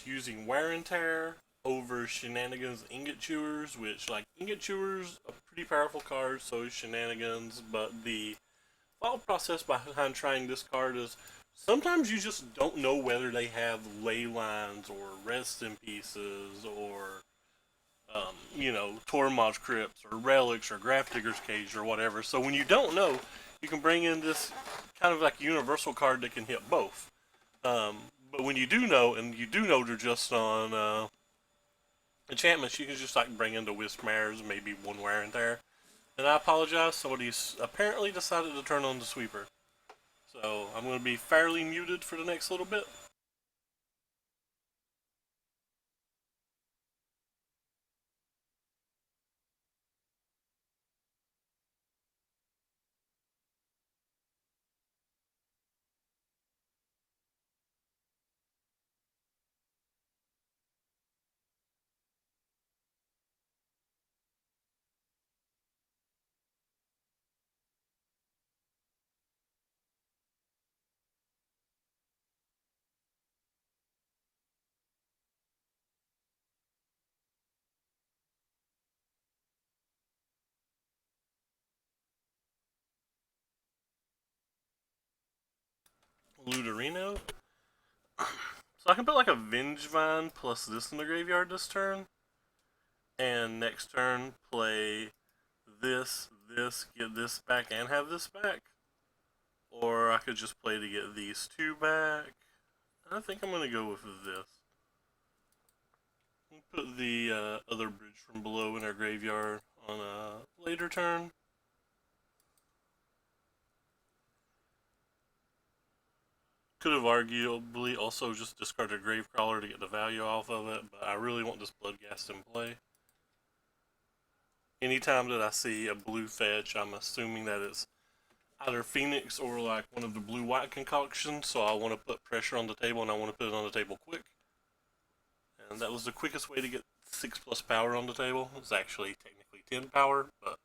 just using wear and tear over shenanigans ingot chewers, which, like, ingot chewers, a pretty powerful card, so is shenanigans, but the thought process behind trying this card is sometimes you just don't know whether they have ley lines or rest in pieces or Tormod's Crypts or Relics or Grafdigger's Cage or whatever. So when you don't know, you can bring in this kind of like universal card that can hit both. Um, but when you do know, and you do know they're just on enchantments, you can just like bring in the Wisp-Mares, maybe one wear and tear. And I apologize, somebody's apparently decided to turn on the sweeper. So I'm going to be fairly muted for the next little bit. Luderino. So I can put like a Vengevine plus this in the graveyard this turn, and next turn play this, get this back, and have this back. Or I could just play to get these two back. I think I'm going to go with this. Put the other bridge from below in our graveyard on a later turn. Could have arguably also just discarded Gravecrawler to get the value off of it, but I really want this Bloodghast in play. Anytime that I see a blue fetch, I'm assuming that it's either Phoenix or like one of the blue-white concoctions, so I want to put pressure on the table and I want to put it on the table quick. And that was the quickest way to get 6 plus power on the table. It's actually technically 10 power, but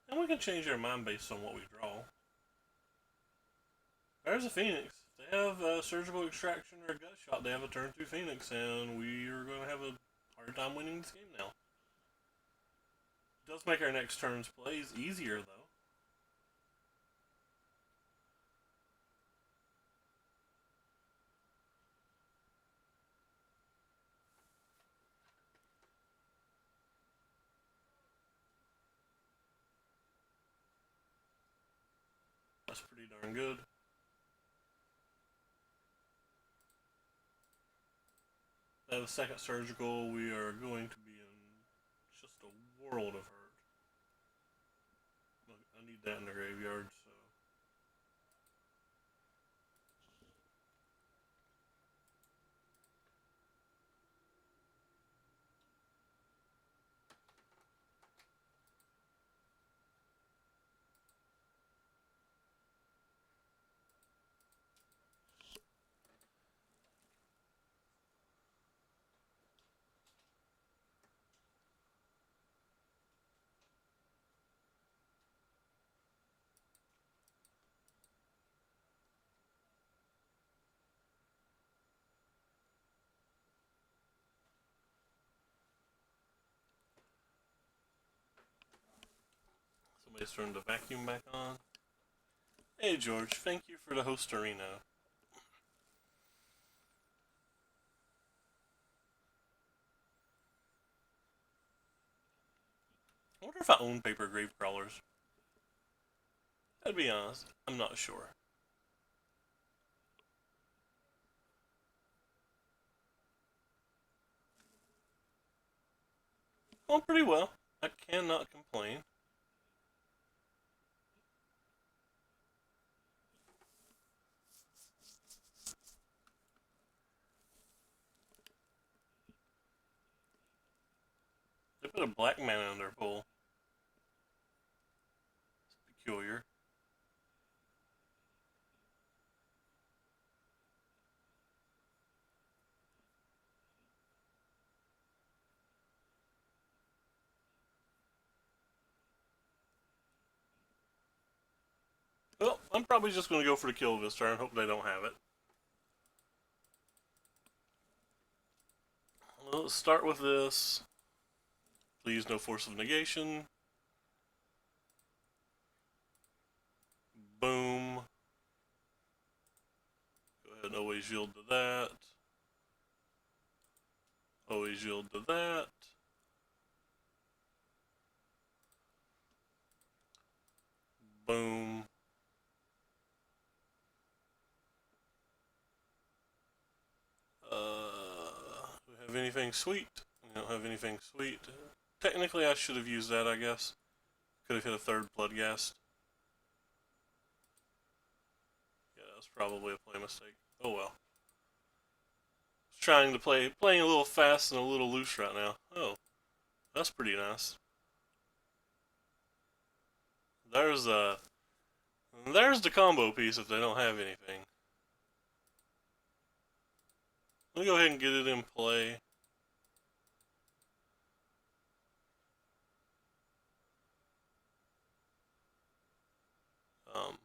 and we can change our mind based on what we draw. There's a Phoenix. If they have a surgical extraction or a gut shot, they have a turn 2 Phoenix, and we are going to have a hard time winning this game now. It does make our next turn's plays easier, though. That's pretty darn good. They have a second surgical. We are going to be in just a world of hurt. Look, I need that in the graveyard, so. Somebody's turned the vacuum back on. Hey George, thank you for the host arena. I wonder if I own paper grave crawlers. To be honest, I'm not sure. Well, pretty well. I cannot complain. They put a black mana in their pool. It's peculiar. Well, I'm probably just going to go for the kill this turn. Hope they don't have it. Well, let's start with this. Please, no force of negation. Boom. Go ahead and always yield to that. Always yield to that. Boom. Do we have anything sweet? We don't have anything sweet. Technically, I should have used that, I guess. Could have hit a third Bloodghast. Yeah, that was probably a play mistake. Oh well. Trying to playing a little fast and a little loose right now. Oh, that's pretty nice. There's there's the combo piece if they don't have anything. Let me go ahead and get it in play. Um,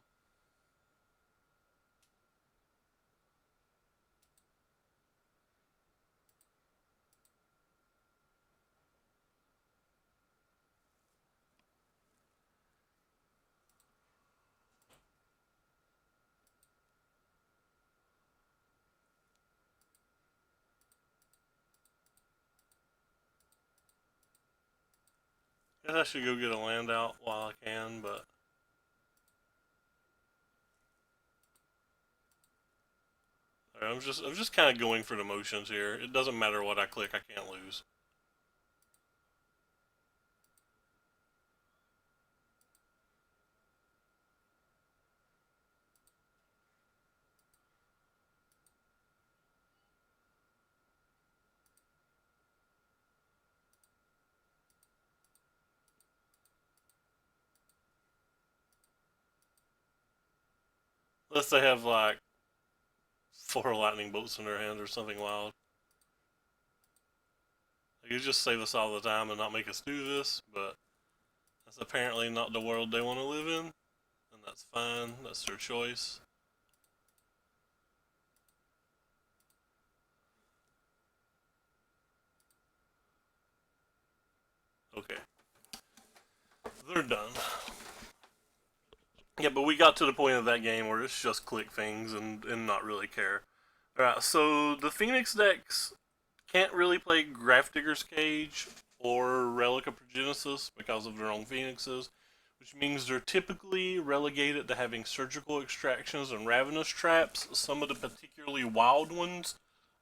guess I should go get a land out while I can, but I'm just kind of going for the motions here. It doesn't matter what I click, I can't lose. Unless they have like 4 lightning bolts in their hand or something wild. They could just save us all the time and not make us do this, but that's apparently not the world they want to live in, and that's fine. That's their choice. Okay. They're done. Yeah, but we got to the point of that game where it's just click things and not really care. Alright, so the Phoenix decks can't really play Grafdigger's Cage or Relic of Progenesis because of their own Phoenixes, which means they're typically relegated to having surgical extractions and ravenous traps. Some of the particularly wild ones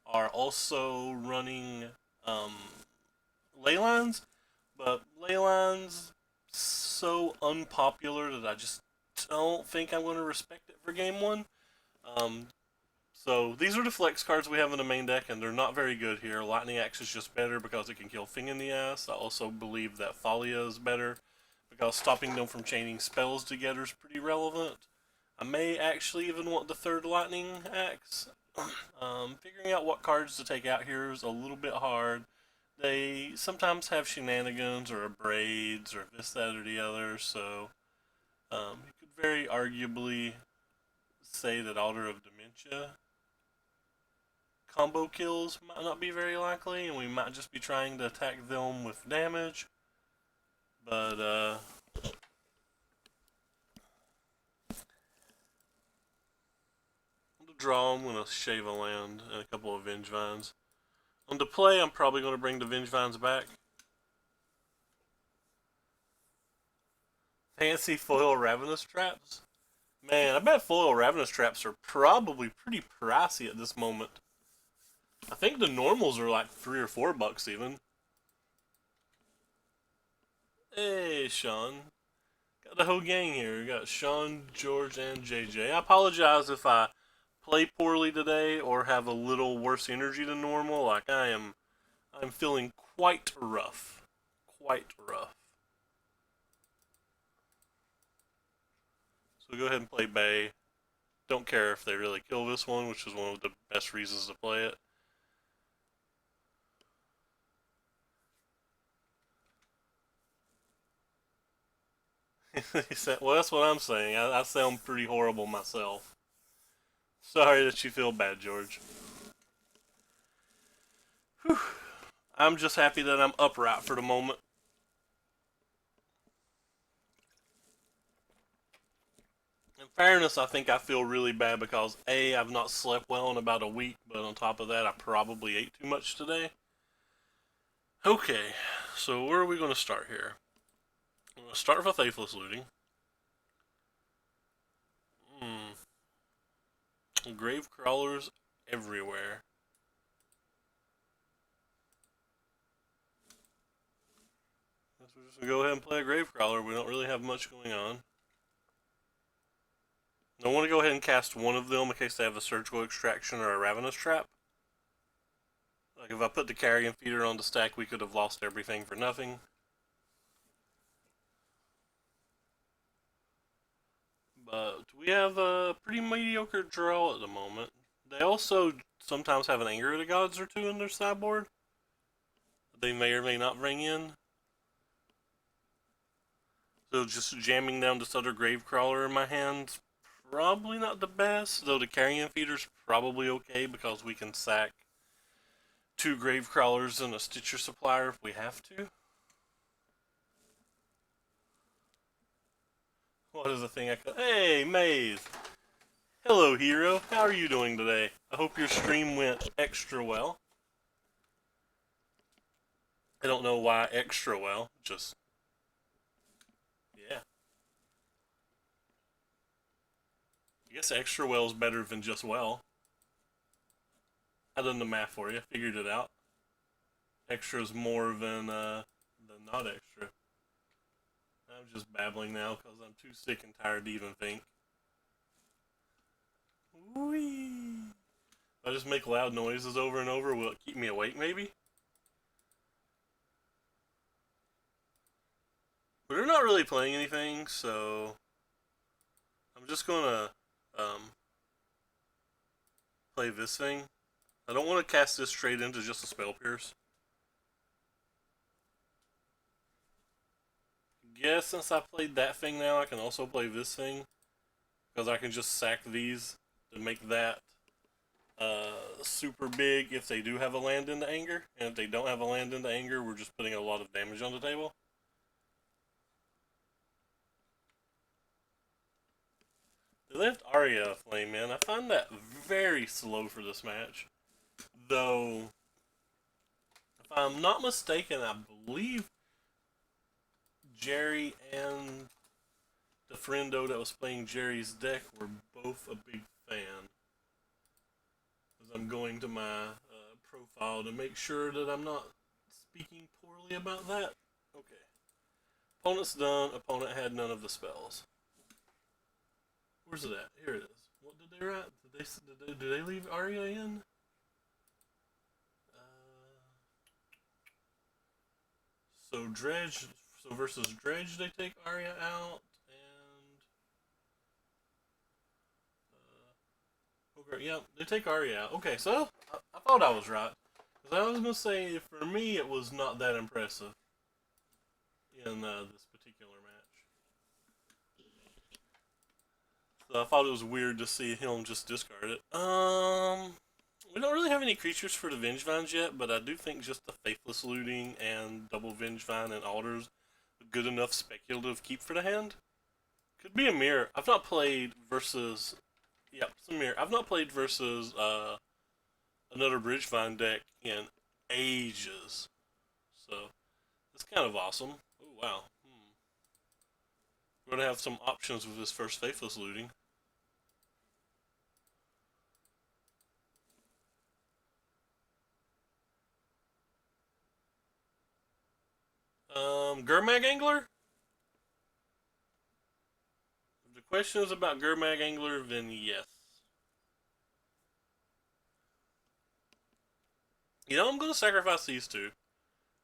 are also running um, ley lines, but ley lines so unpopular that I just don't think I'm going to respect it for game one. Um, so these are the flex cards we have in the main deck, and they're not very good here. Lightning Axe is just better because it can kill Thing in the ass. I also believe that Thalia is better because stopping them from chaining spells together is pretty relevant. I may actually even want the third Lightning Axe. Figuring out what cards to take out here is a little bit hard. They sometimes have shenanigans or braids or this, that, or the other, so you could very arguably say that Altar of Dementia combo kills might not be very likely, and we might just be trying to attack them with damage. But, to draw, I'm going to shave a land and a couple of Vengevines. On the play, I'm probably going to bring the Vengevines back. Fancy foil Ravenous Traps? Man, I bet foil Ravenous Traps are probably pretty pricey at this moment. I think the normals are like $3 or $4 even. Hey, Sean. Got the whole gang here. We got Sean, George, and JJ. I apologize if I play poorly today or have a little worse energy than normal. Like I'm feeling quite rough. Quite rough. So go ahead and play Bay. Don't care if they really kill this one, which is one of the best reasons to play it. He said, well, that's what I'm saying. I sound pretty horrible myself. Sorry that you feel bad, George. Whew. I'm just happy that I'm upright for the moment. In fairness, I think I feel really bad because A, I've not slept well in about a week, but on top of that, I probably ate too much today. Okay, so where are we going to start here? I'm going to start with faithless looting. Hmm. Grave crawlers everywhere. Guess we're just going to go ahead and play a grave crawler. We don't really have much going on. I want to go ahead and cast one of them in case they have a surgical extraction or a ravenous trap. Like if I put the carrion feeder on the stack, we could have lost everything for nothing. But we have a pretty mediocre draw at the moment. They also sometimes have an Anger of the Gods or two in their sideboard. They may or may not bring in. So just jamming down this other Gravecrawler in my hands, probably not the best. Though the Carrion Feeder's probably okay because we can sack two Gravecrawlers and a Stitcher Supplier if we have to. What is the thing I could... Hey, Maze! Hello, hero. How are you doing today? I hope your stream went extra well. I don't know why extra well, just... yeah. I guess extra well is better than just well. I done the math for you, figured it out. Extra is more than not extra. I'm just babbling now because I'm too sick and tired to even think. Whee! If I just make loud noises over and over, will it keep me awake maybe? But they're not really playing anything, so I'm just gonna play this thing. I don't want to cast this straight into just a Spell Pierce. Guess since I played that thing now, I can also play this thing. Because I can just sack these to make that super big if they do have a land into anger. And if they don't have a land into anger, we're just putting a lot of damage on the table. They left Arya Flame in. I find that very slow for this match. Though, if I'm not mistaken, I believe Jerry and the friendo that was playing Jerry's deck were both a big fan. As I'm going to my profile to make sure that I'm not speaking poorly about that. Okay. Opponent's done. Opponent had none of the spells. Where's it at? Here it is. What did they write? Did they leave Arya in? So Dredge. So versus Dredge, they take Arya out, and okay, yeah, they take Arya out. Okay, so I thought I was right. Because I was gonna say for me it was not that impressive in this particular match. So I thought it was weird to see him just discard it. We don't really have any creatures for the Vengevines yet, but I do think just the Faithless Looting and double Vengevine and Altars a good enough speculative keep for the hand. Could be a mirror. I've not played versus... Yep, it's a mirror. I've not played versus another Bridgevine deck in ages. So, it's kind of awesome. Oh, wow. We're going to have some options with this first Faithless Looting. Gurmag Angler? If the question is about Gurmag Angler, then yes. You know, I'm going to sacrifice these two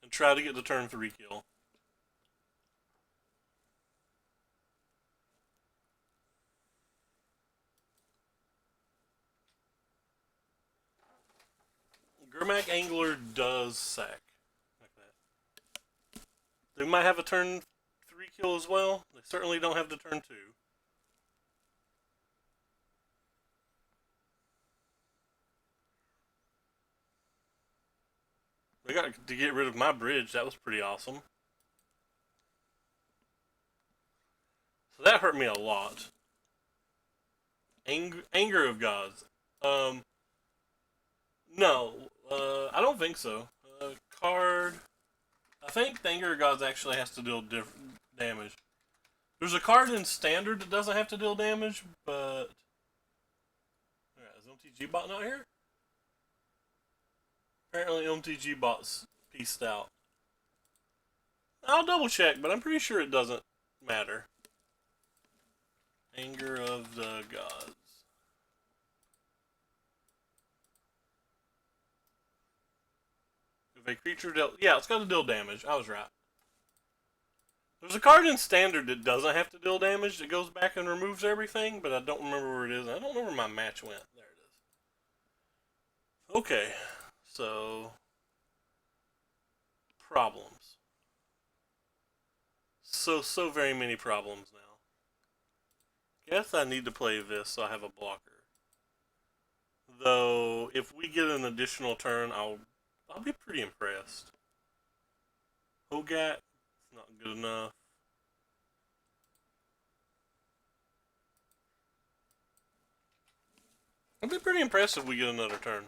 and try to get the turn 3 kill. Gurmag Angler does sack. Like that. They might have a turn 3 kill as well. They certainly don't have the turn 2. They got to get rid of my bridge. That was pretty awesome. So that hurt me a lot. Anger of Gods. Um, no, I don't think so. Card. I think the Anger of Gods actually has to deal damage. There's a card in Standard that doesn't have to deal damage, but... Alright, is MTG Bot not here? Apparently MTG Bot's pieced out. I'll double check, but I'm pretty sure it doesn't matter. Anger of the Gods. If a creature dealt... Yeah, it's got to deal damage. I was right. There's a card in Standard that doesn't have to deal damage that goes back and removes everything, but I don't remember where it is. I don't know where my match went. There it is. Okay, so... Problems. So very many problems now. Guess I need to play this so I have a blocker. Though, if we get an additional turn, I'll be pretty impressed. Hogat, it's not good enough. I'll be pretty impressed if we get another turn.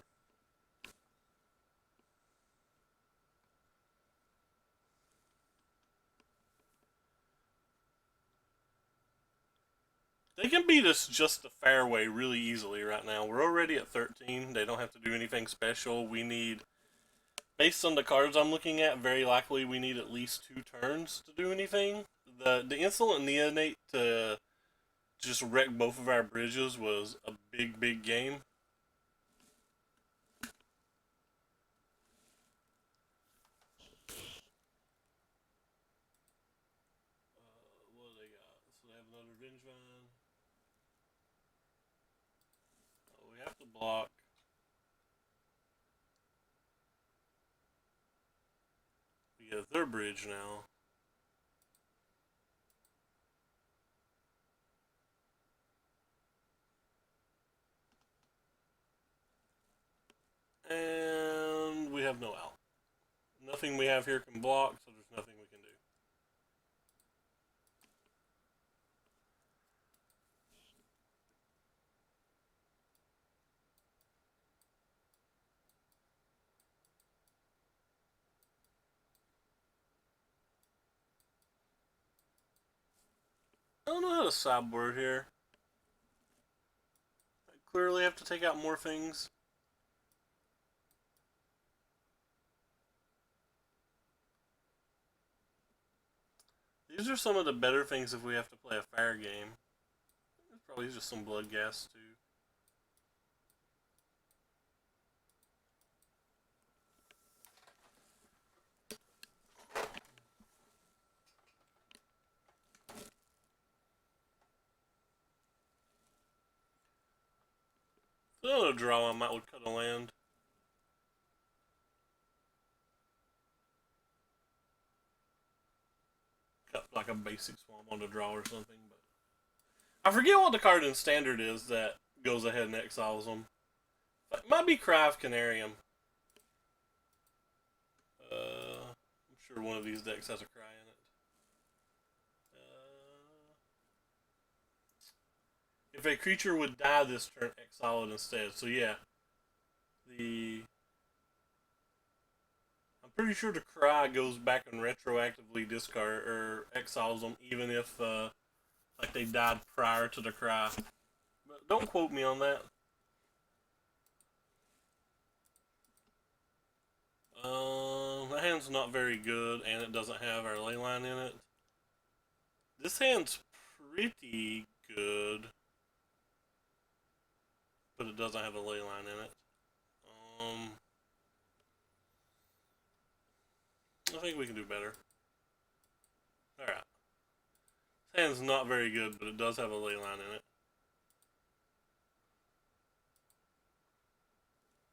They can beat us just the fair way really easily right now. We're already at 13. They don't have to do anything special. We need, based on the cards I'm looking at, very likely we need at least 2 turns to do anything. The Insolent Neonate to just wreck both of our bridges was a big game. What do they got? So they have another Bridgevine. Oh, we have to block. We get their bridge now. And we have no out. Nothing we have here can block, so there's nothing we can do. I don't know how to sideboard here. I clearly have to take out more things. These are some of the better things if we have to play a fair game. There's probably just some blood gas too. Another draw I might would cut a land. Cut like a basic swamp on the draw or something, but I forget what the card in Standard is that goes ahead and exiles them. It might be Cry of Canarium. I'm sure one of these decks has a Cry in it. If a creature would die this turn, exile it instead. So yeah, I'm pretty sure the Cry goes back and retroactively discard or exiles them, even if like they died prior to the Cry. But don't quote me on that. The hand's not very good, and it doesn't have our leyline in it. This hand's pretty good, but it doesn't have a leyline in it. I think we can do better. Alright. This hand's not very good, but it does have a leyline in it.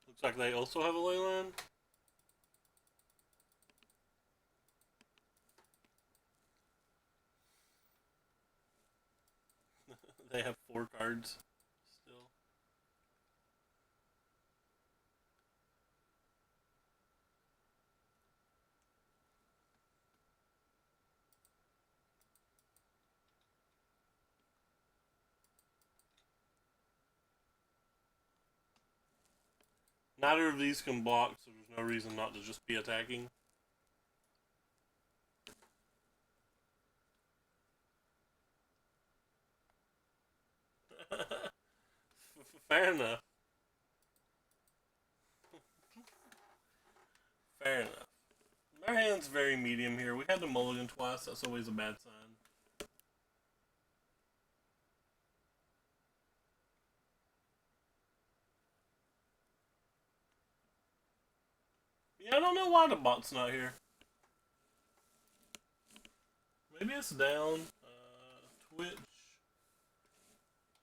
Looks like they also have a leyline. They have 4 cards still. Neither of these can block, so there's no reason not to just be attacking. Fair enough. Fair enough. Our hand's very medium here. We had to mulligan twice. That's always a bad sign. Yeah, I don't know why the bot's not here. Maybe it's down. Twitch.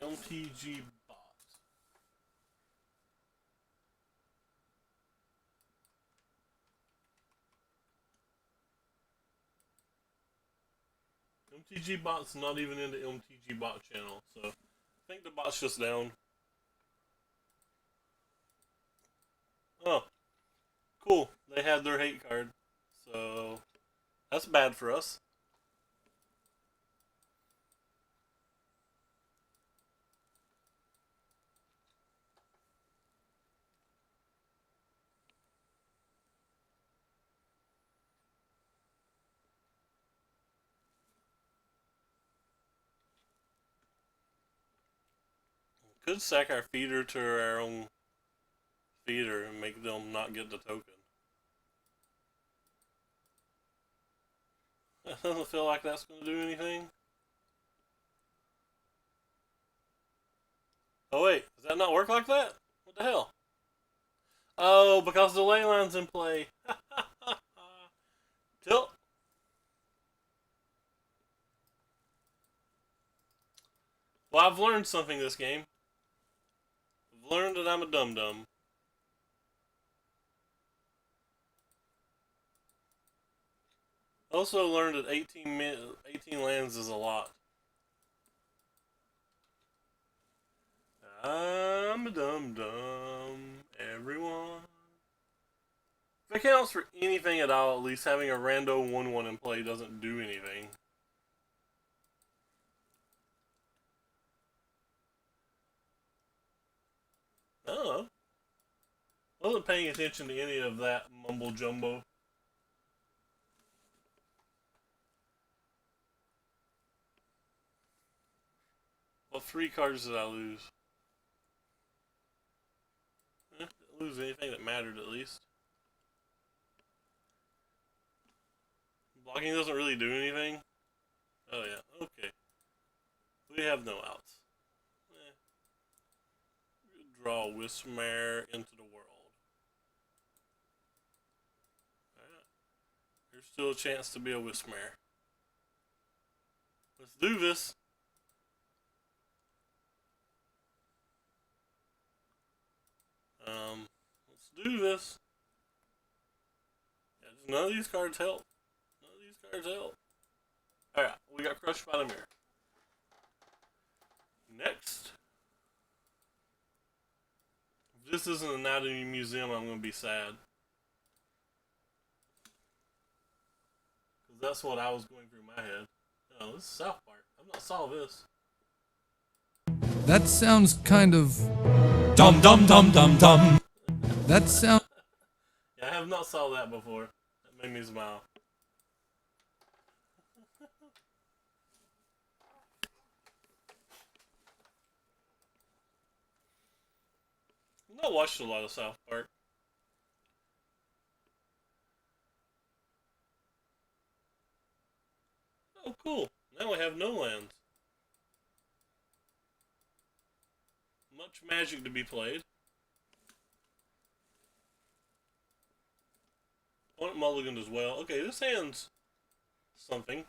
MTG bot. MTG bot's not even in the MTG bot channel, so I think the bot's just down. Oh, cool. They had their hate card, so that's bad for us. Could sack our feeder to our own feeder and make them not get the token. That doesn't feel like that's going to do anything. Oh wait, does that not work like that? What the hell? Oh, because the ley line's in play. Tilt. Well, I've learned something this game. I've learned that I'm a dum-dum. Also learned that 18 lands is a lot. I'm a dum-dum, everyone. If it counts for anything at all, at least having a rando 1-1 in play doesn't do anything. Oh. Wasn't paying attention to any of that mumble jumbo. Well, 3 cards did I lose? Didn't lose anything that mattered at least. Blocking doesn't really do anything. Oh yeah, okay. We have no outs. Draw Wismare into the world. Alright. There's still a chance to be a Wismare. Let's do this. Let's do this. Yeah, none of these cards help. None of these cards help. Alright, we got crushed by the mirror. Next. If this isn't an anatomy museum, I'm going to be sad. Because that's what I was going through my head. Oh, this is South Park. I've not saw this. That sounds kind of... Dum dum dum dum dum. That sounds... Yeah, I have not saw that before. That made me smile. I've not watched a lot of South Park. Oh, cool. Now we have no lands. Much magic to be played. Opponent mulliganed as well. Okay, this hand's something.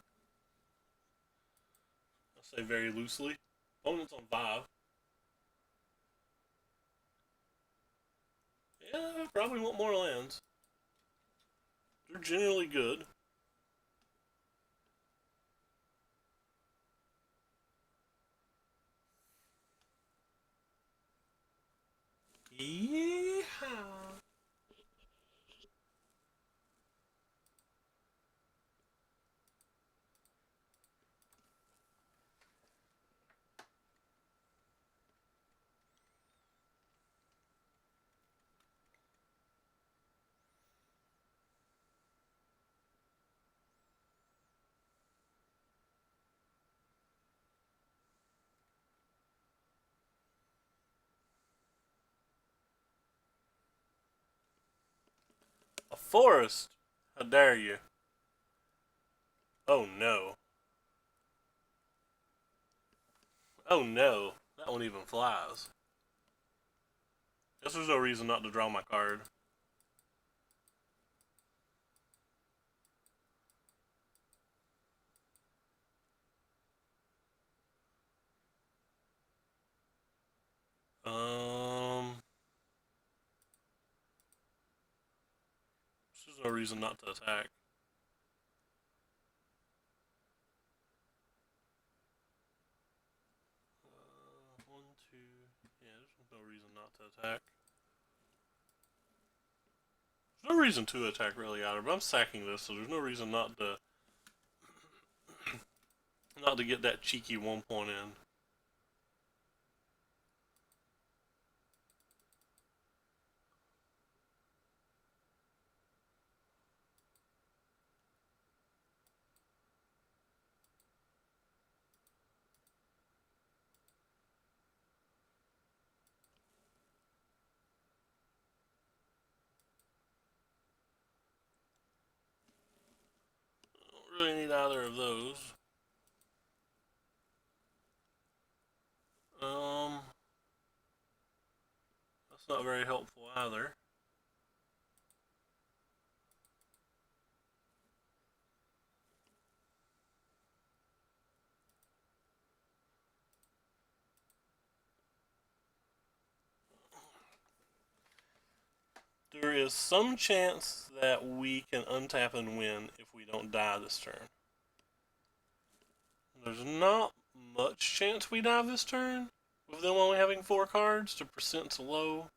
I'll say very loosely. Opponent's on 5. Yeah, I probably want more lands. They're generally good. Yeehaw. A forest? How dare you? Oh no. Oh no. That one even flies. Guess there's no reason not to draw my card. There's no reason not to attack. One, two. Yeah, there's no reason not to attack. There's no reason to attack really either, but I'm sacking this, so there's no reason not to get that cheeky 1 point in. Don't really need either of those. That's not very helpful either. There is some chance that we can untap and win if we don't die this turn. There's not much chance we die this turn, with them only having 4 cards. The percent's low.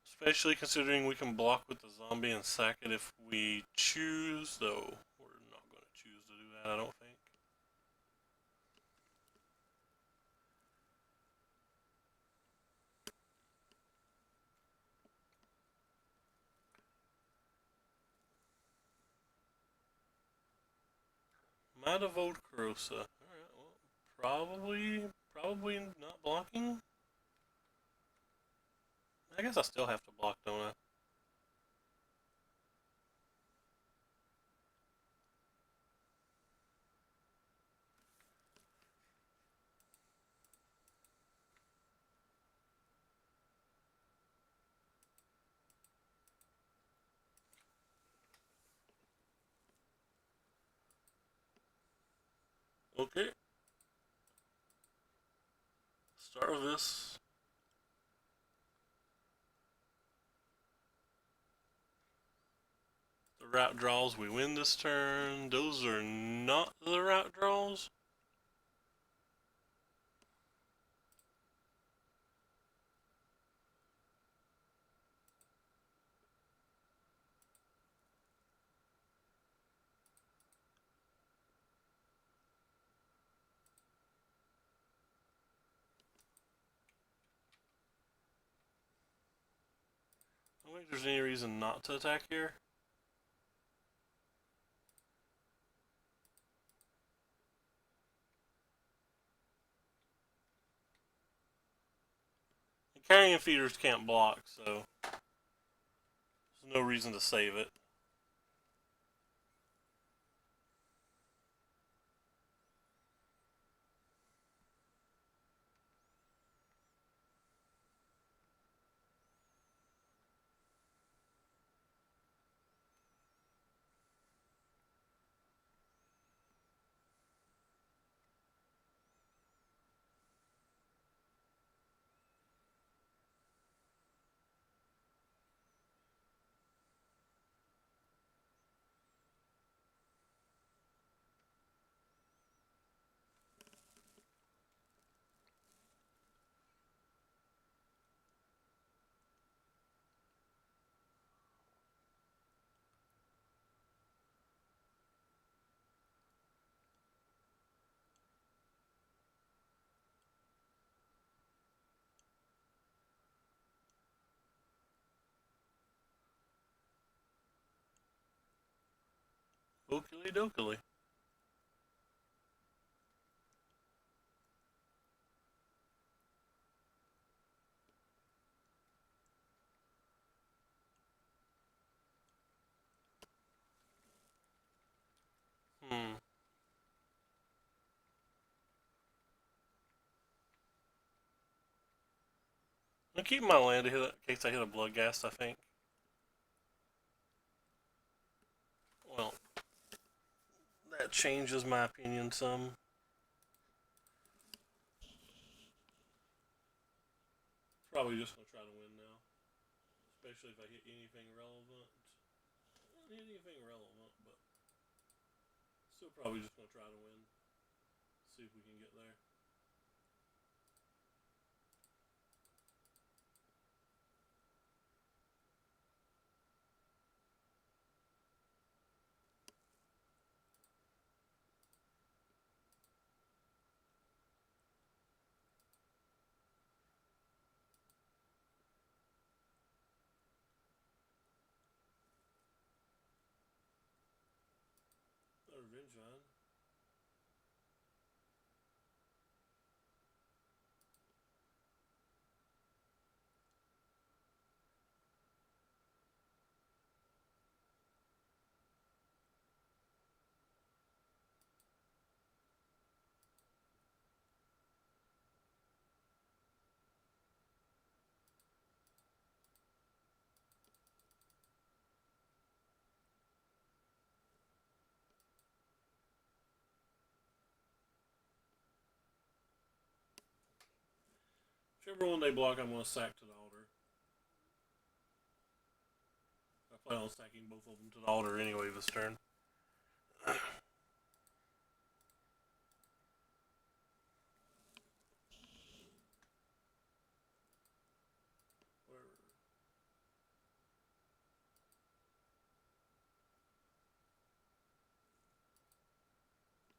Especially considering we can block with the zombie and sack it if we choose, though we're not going to choose to do that, I don't think. Might have voted Karosa. Alright, well, probably not blocking. I guess I still have to block, don't I? Okay. Start with this. The route draws, we win this turn. Those are not the route draws. I don't think there's any reason not to attack here. The carrion feeders can't block, so there's no reason to save it. Oakley dokley. Hmm. I'll keep my land in case I hit a blood gas, I think. Well, that changes my opinion some. Probably just gonna try to win now. Especially if I hit anything relevant. I didn't hit anything relevant, but still probably just gonna try to win. See if we can get there. Bridgevine. Whichever one they block, I'm gonna sack to the altar. I plan on sacking both of them to the altar anyway this turn. But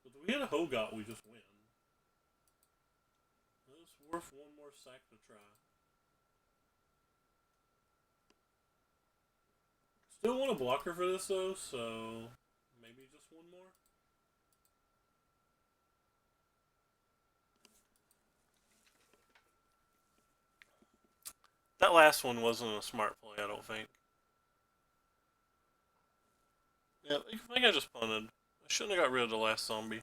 if we hit a Hogot, we just win. It's worth one more sack to try. Still want a blocker for this though, so maybe just one more. That last one wasn't a smart play, I don't think. Yeah, I think I just punted. I shouldn't have got rid of the last zombie.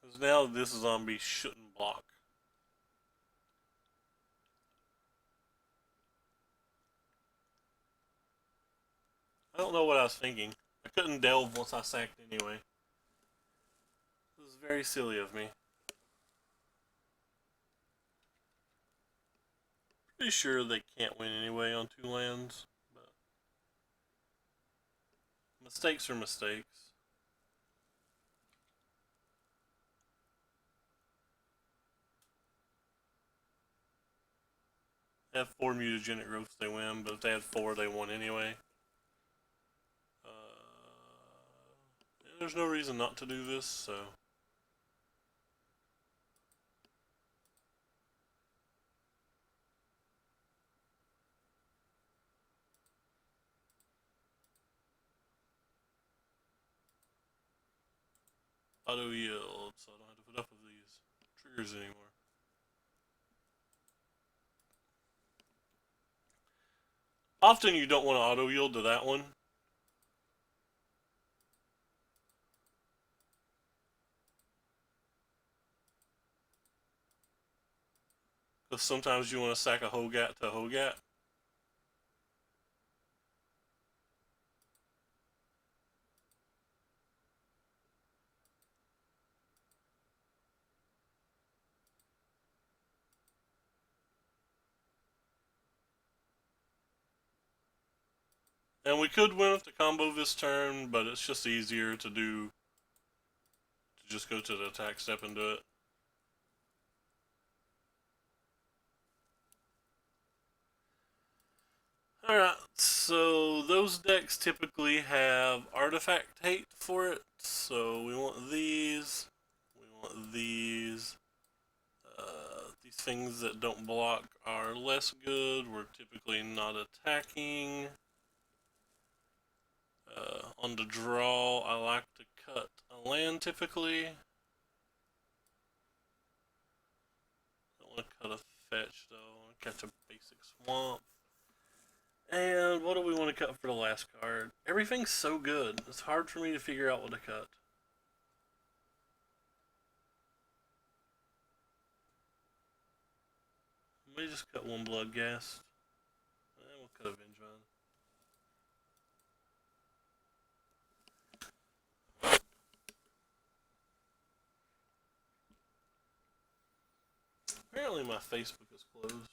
Because now this zombie shouldn't block. I don't know what I was thinking. I couldn't delve once I sacked anyway. This is very silly of me. Pretty sure they can't win anyway on 2 lands, but mistakes are mistakes. They have 4 mutagenic growths, they win, but if they had 4, they won anyway. There's no reason not to do this, so. Auto yield, so I don't have to put up with these triggers anymore. Often you don't want to auto yield to that one. Because sometimes you want to sack a Hogat to a Hogat. And we could win with the combo this turn, but it's just easier to do, to just go to the attack step and do it. Alright, so those decks typically have artifact hate for it, so we want these, we want these. These things that don't block are less good, we're typically not attacking. On the draw, I like to cut a land typically. Don't want to cut a fetch though. I want to catch a basic swamp. And what do we want to cut for the last card? Everything's so good. It's hard for me to figure out what to cut. Let me just cut one blood gas. And we'll cut a Bridgevine. Apparently my Facebook is closed.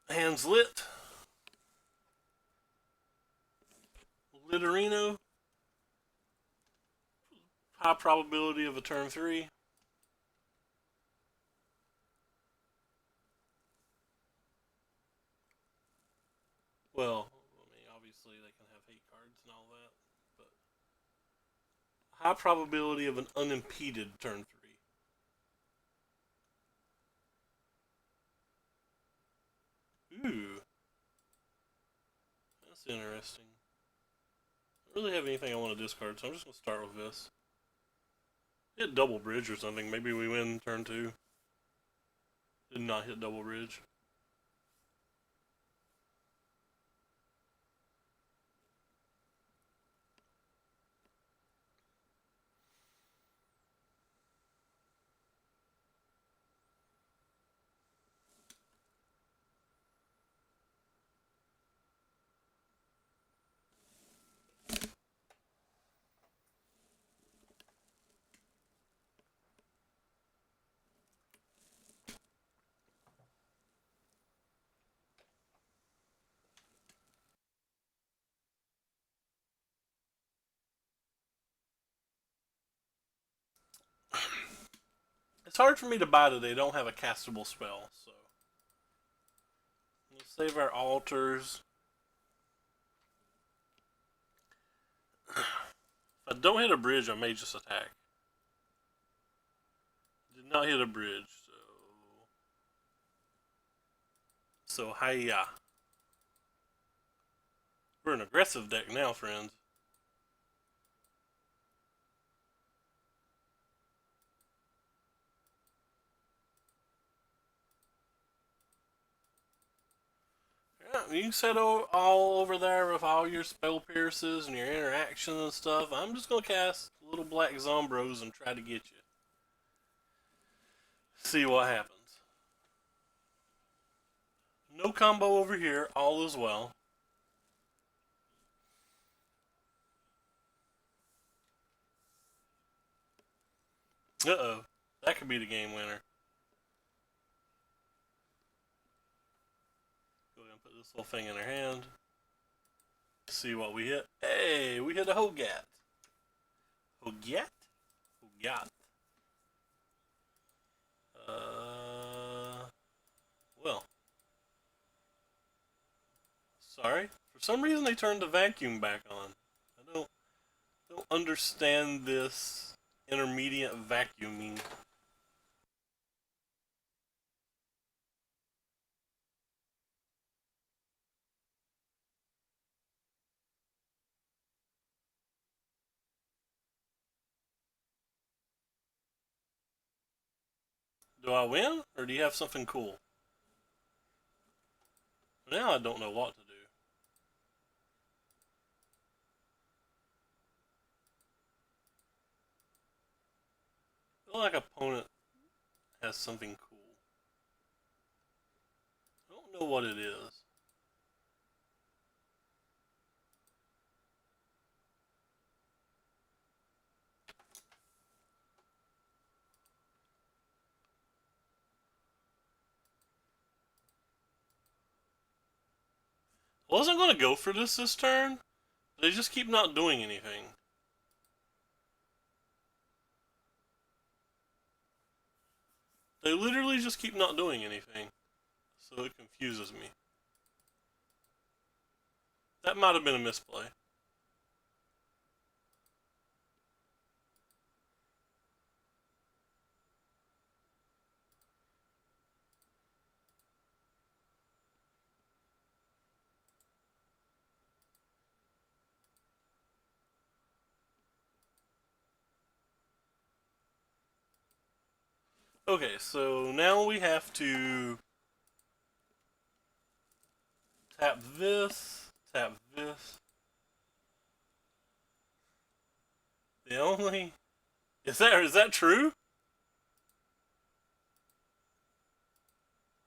Hands lit. Litterino. High probability of a turn 3. Well, I mean, obviously they can have hate cards and all that, but high probability of an unimpeded turn 3. Ooh, that's interesting. I don't really have anything I want to discard, so I'm just going to start with this. Hit double bridge or something. Maybe we win turn 2. Did not hit double bridge. It's hard for me to buy that they don't have a castable spell, so we'll save our altars. If I don't hit a bridge, I may just attack. Did not hit a bridge, so hiya. We're an aggressive deck now, friends. Yeah, you can set all over there with all your spell pierces and your interactions and stuff. I'm just gonna cast little black Zombros and try to get you. See what happens. No combo over here, all is well. Uh-oh. That could be the game winner. Go ahead and put this little thing in our hand. See what we hit. Hey, we hit a Hogat. Hogat? Hogat. Well. Sorry. For some reason they turned the vacuum back on. I don't understand this intermediate vacuuming. Do I win, or do you have something cool? Now I don't know what to do. I feel like opponent has something cool. I don't know what it is. I wasn't going to go for this turn. They just keep not doing anything. They literally just keep not doing anything. So it confuses me. That might have been a misplay. Okay, so now we have to tap this, tap this. The only... Is that true?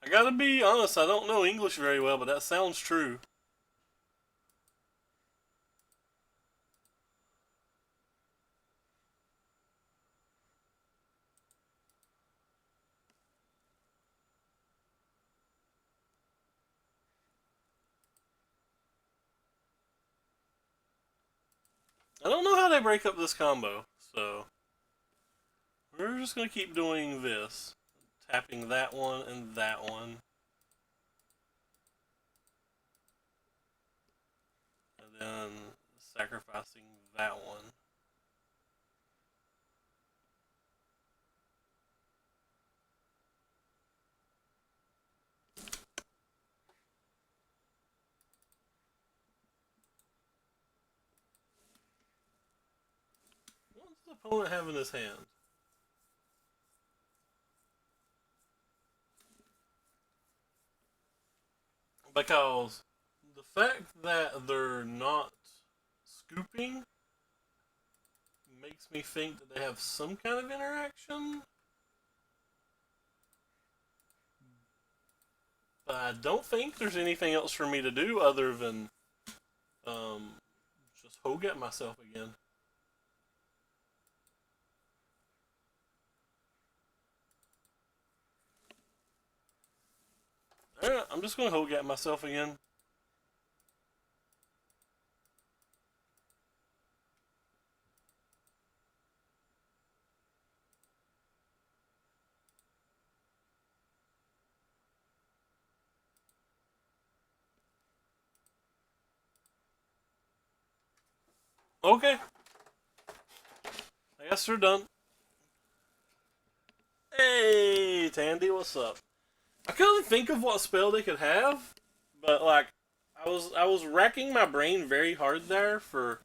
I gotta be honest, I don't know English very well, but that sounds true. I don't know how they break up this combo, so we're just gonna keep doing this. Tapping that one and that one. And then sacrificing that one. What does the opponent have in his hand? Because the fact that they're not scooping makes me think that they have some kind of interaction. But I don't think there's anything else for me to do other than just hogue at myself again. Alright, I'm just going to hogue at myself again. Okay. I guess they're done. Hey, Tandy, what's up? I couldn't think of what spell they could have, but like I was racking my brain very hard there for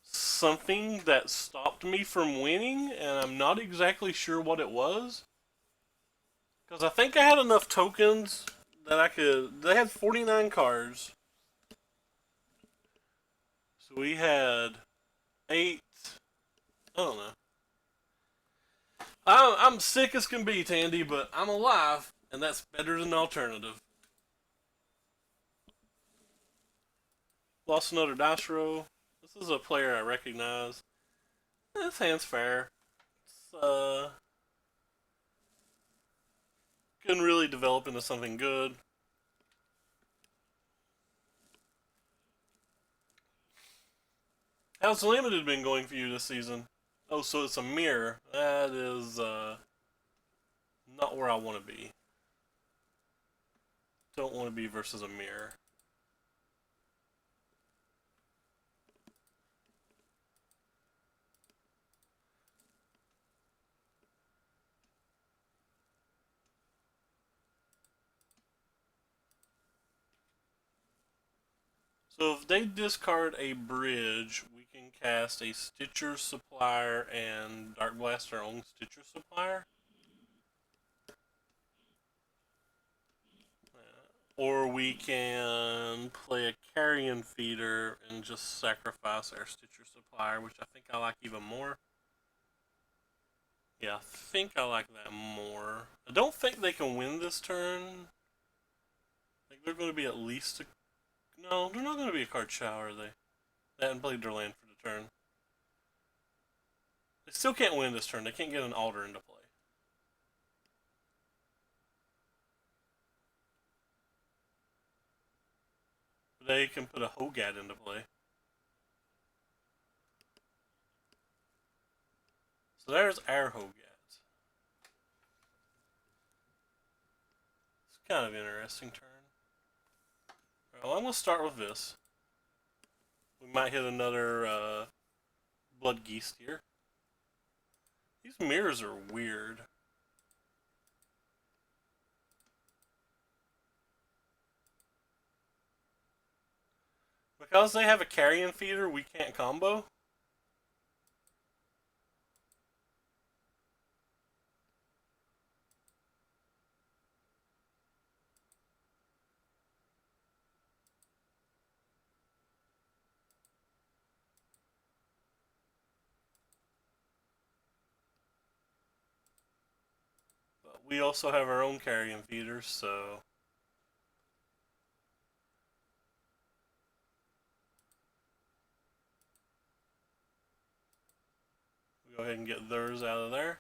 something that stopped me from winning, and I'm not exactly sure what it was. Because I think I had enough tokens that I could. They had 49 cards. So we had 8. I don't know. I'm sick as can be, Tandy, but I'm alive, and that's better than the alternative. Lost another dice roll. This is a player I recognize. This hand's fair. It's, couldn't really develop into something good. How's Limited been going for you this season? Oh, so it's a mirror. That is, not where I want to be. Don't want to be versus a mirror. So if they discard a bridge, we can cast a Stitcher Supplier and Dark Blast our own Stitcher Supplier. Or we can play a carrion feeder and just sacrifice our Stitcher Supplier, which I think I like even more. Yeah, I think I like that more. I don't think they can win this turn. I think they're going to be at least a... No, they're not going to be a card shower, are they? They haven't played their land for the turn. They still can't win this turn. They can't get an altar into play. They can put a Hogad into play. So there's our Hogad. It's kind of an interesting turn. Well, I'm going to start with this. We might hit another Blood Geist here. These mirrors are weird. Because they have a carrion feeder, we can't combo. But we also have our own carrion feeders, so... we go ahead and get theirs out of there.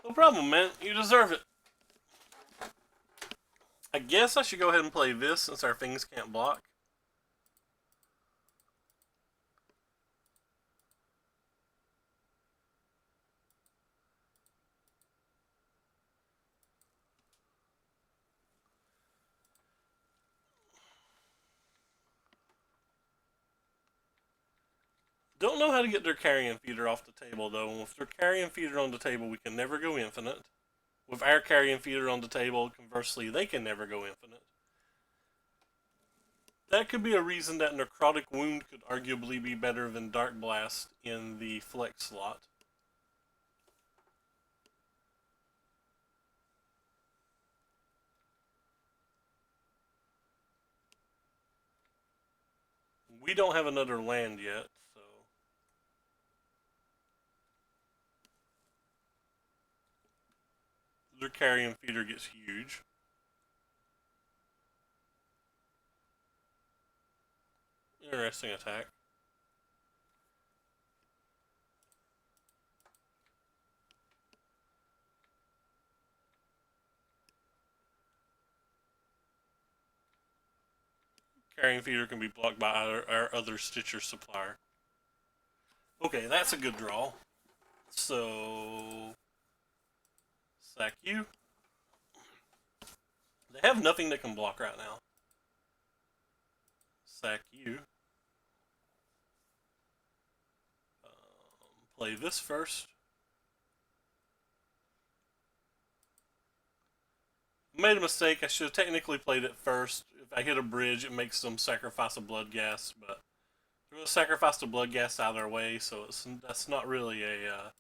No problem, man. You deserve it. I guess I should go ahead and play this since our things can't block. Don't know how to get their carrion feeder off the table, though. And with their carrion feeder on the table, we can never go infinite. With our carrion feeder on the table, conversely, they can never go infinite. That could be a reason that Necrotic Wound could arguably be better than Dark Blast in the flex slot. We don't have another land yet, so... their carrion feeder gets huge. Interesting attack. Carrion feeder can be blocked by our other Stitcher Supplier. Okay, that's a good draw. So... sack you. They have nothing that can block right now. Sack you. Play this first. Made a mistake. I should have technically played it first. If I hit a bridge, it makes them sacrifice a blood gas, but they're going to sacrifice the blood gas out of their way, so that's not really a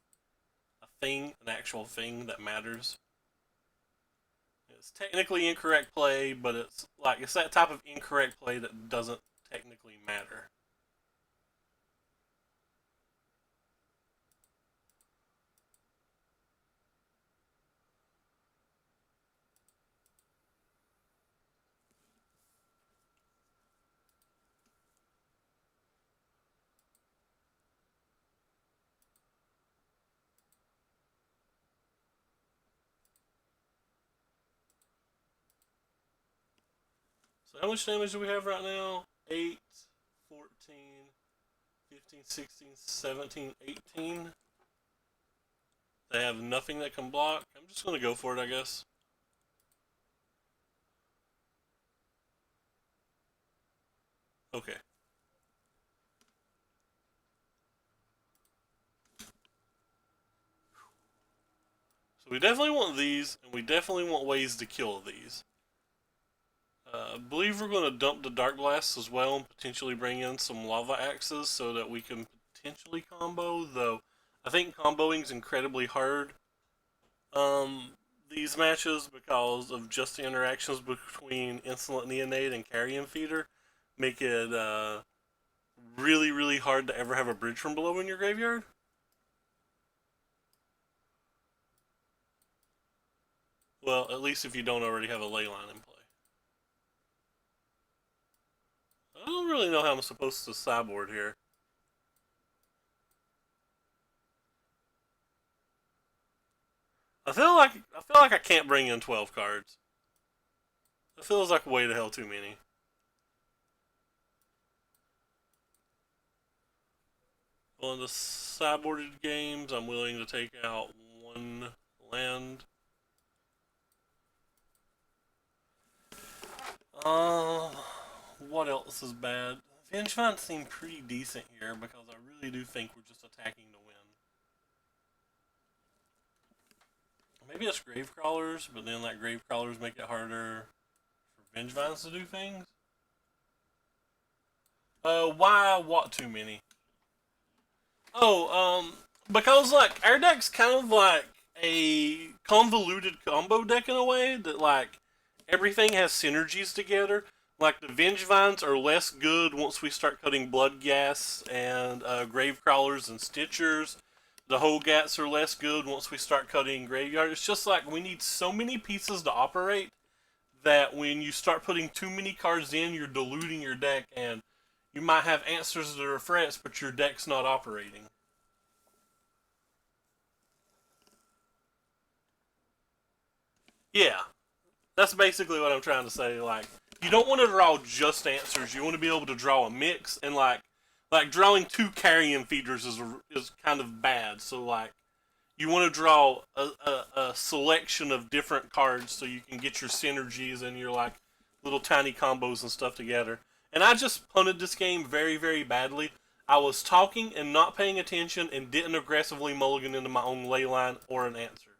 thing, an actual thing that matters. It's technically incorrect play, but it's that type of incorrect play that doesn't technically matter. So how much damage do we have right now? 8, 14, 15, 16, 17, 18. They have nothing that can block. I'm just going to go for it, I guess. Okay. So we definitely want these, and we definitely want ways to kill these. I believe we're going to dump the Dark Blast as well and potentially bring in some Lava Axes so that we can potentially combo, though I think comboing is incredibly hard these matches because of just the interactions between Insolent Neonate and Carrion Feeder make it really, really hard to ever have a Bridge from Below in your graveyard. Well, at least if you don't already have a Leyline in play. I don't really know how I'm supposed to sideboard here. I feel like I can't bring in 12 cards. It feels like way the hell too many. On the sideboarded games, I'm willing to take out one land. What else is bad? Vengevine seemed pretty decent here because I really do think we're just attacking to win. Maybe it's Gravecrawlers, but then like Gravecrawlers make it harder for Vengevines to do things. Why what too many? Oh, because like our deck's kind of like a convoluted combo deck in a way that like everything has synergies together. Like the Vengevines are less good once we start cutting Bloodghast and Gravecrawlers and Stitchers. The Hogats are less good once we start cutting Graveyard. It's just like we need so many pieces to operate that when you start putting too many cards in, you're diluting your deck, and you might have answers that are threats, but your deck's not operating. Yeah, that's basically what I'm trying to say. Like, you don't want to draw just answers. You want to be able to draw a mix, and like drawing two Carrion Feeders is kind of bad. So like, you want to draw a selection of different cards so you can get your synergies and your like little tiny combos and stuff together. And I just punted this game very, very badly. I was talking and not paying attention and didn't aggressively mulligan into my own ley line or an answer.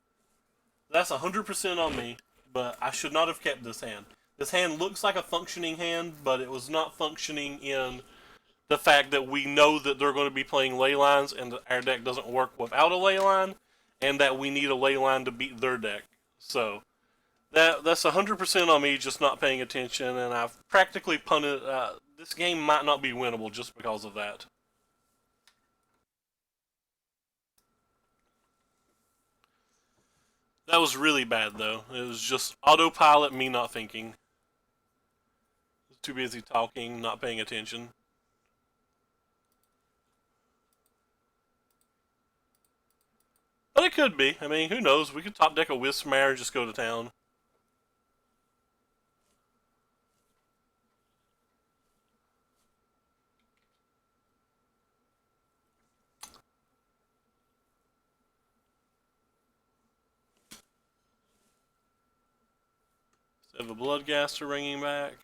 That's 100% on me, but I should not have kept this hand. This hand looks like a functioning hand, but it was not functioning in the fact that we know that they're going to be playing ley lines and that our deck doesn't work without a ley line, and that we need a ley line to beat their deck. So that's 100% on me just not paying attention, and I've practically punted. This game might not be winnable just because of that. That was really bad though. It was just autopilot, me not thinking. Too busy talking, not paying attention. But it could be. I mean, who knows? We could top deck a Wismare and just go to town. So have a Bloodgaster ringing back.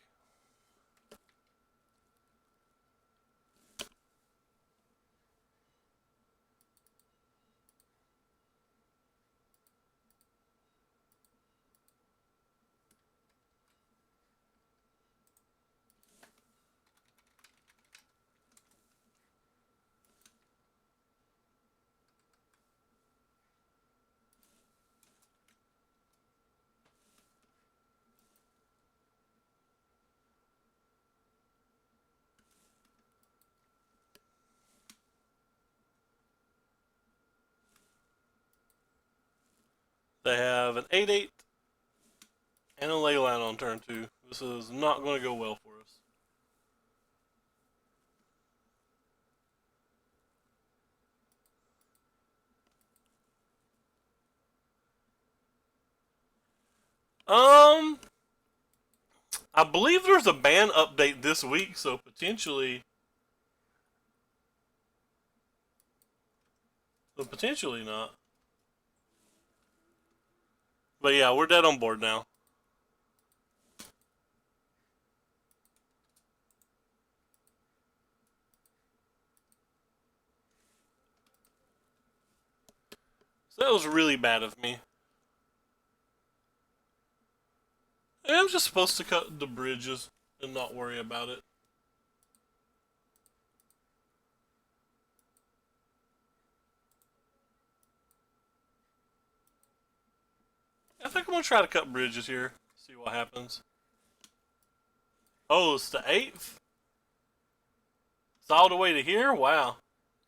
They have an 8/8 and a Leyline on turn 2. This is not going to go well for us. I believe there's a ban update this week, so potentially not. But yeah, we're dead on board now. So that was really bad of me. Maybe I'm just supposed to cut the bridges and not worry about it. I think I'm gonna try to cut bridges here. See what happens. Oh, it's the 8th? It's all the way to here? Wow.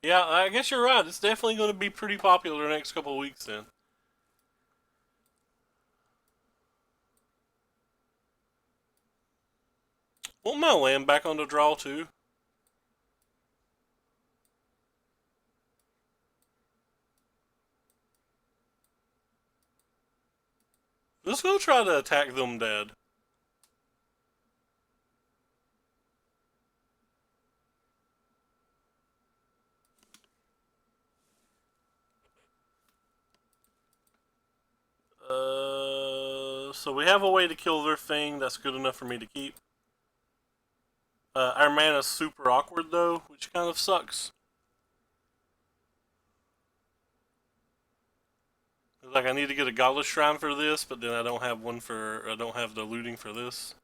Yeah, I guess you're right. It's definitely going to be pretty popular the next couple of weeks then. Want my land back on the draw too? Let's go try to attack them dead. So we have a way to kill their thing. That's good enough for me to keep. Our mana's super awkward though, which kind of sucks. Like I need to get a godless shrine for this, but then I don't have one for. I don't have the looting for this.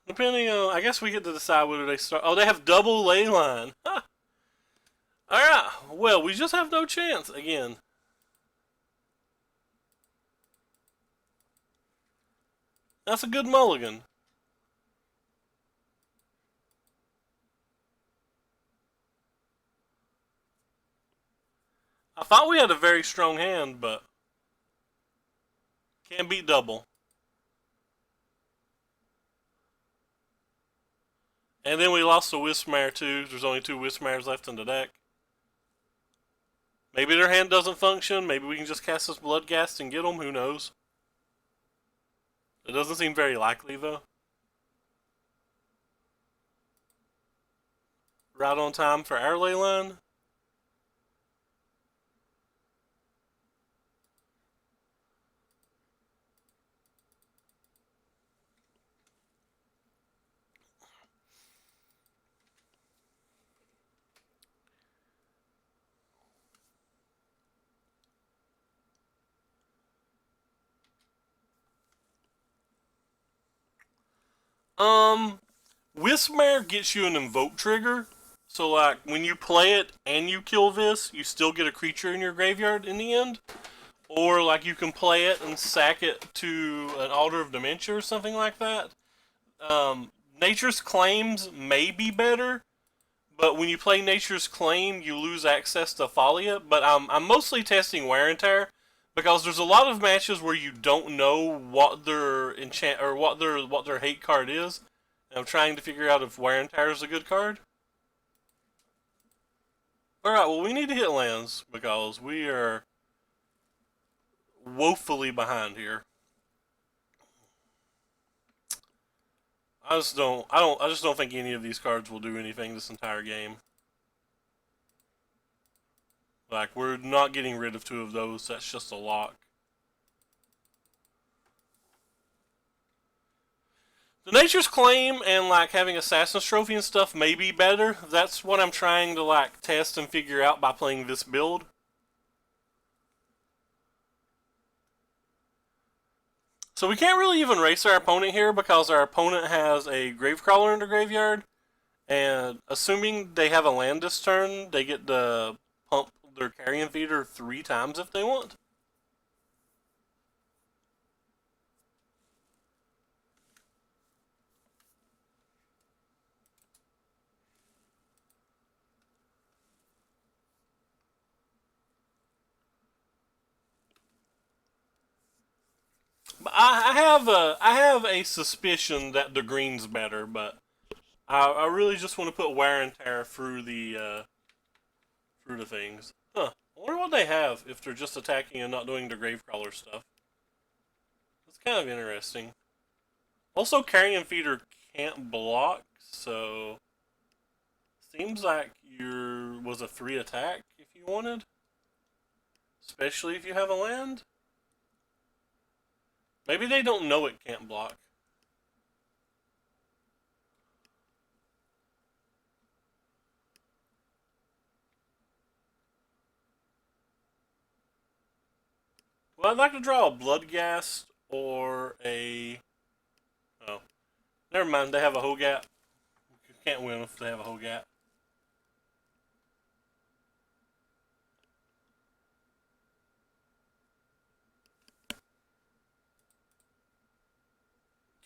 Depending on, I guess we get to decide whether they start. Oh, they have double ley line. Huh. All right. Well, we just have no chance again. That's a good mulligan. I thought we had a very strong hand, but can't beat double. And then we lost a Wismare too. There's only 2 Wismares left in the deck. Maybe their hand doesn't function. Maybe we can just cast this Bloodghast and get them. Who knows? It doesn't seem very likely though. Right on time for our ley line. Wismare gets you an invoke trigger. So like when you play it and you kill this, you still get a creature in your graveyard in the end. Or like you can play it and sack it to an Altar of Dementia or something like that. Nature's Claims may be better, but when you play Nature's Claim, you lose access to Thalia. But I'm mostly testing Wear and Tear because there's a lot of matches where you don't know what their enchant or what their hate card is. And I'm trying to figure out if Wear and Tear is a good card. All right, well we need to hit lands because we are woefully behind here. I just don't think any of these cards will do anything this entire game. Like, we're not getting rid of 2 of those, that's just a lock. The Nature's Claim and, like, having Assassin's Trophy and stuff may be better. That's what I'm trying to, like, test and figure out by playing this build. So we can't really even race our opponent here because our opponent has a Gravecrawler in the graveyard. And assuming they have a land this turn, they get to pump their Carrion Feeder 3 times if they want. But I have a suspicion that the green's better, but I really just want to put Wear and Tear through the things. Huh. I wonder what they have if they're just attacking and not doing the Gravecrawler stuff. That's kind of interesting. Also, Carrion Feeder can't block, so seems like your was a 3 attack if you wanted, especially if you have a land. Maybe they don't know it can't block. Well, I'd like to draw a Bloodghast or a... Oh, never mind. They have a Hogat. You can't win if they have a Hogat.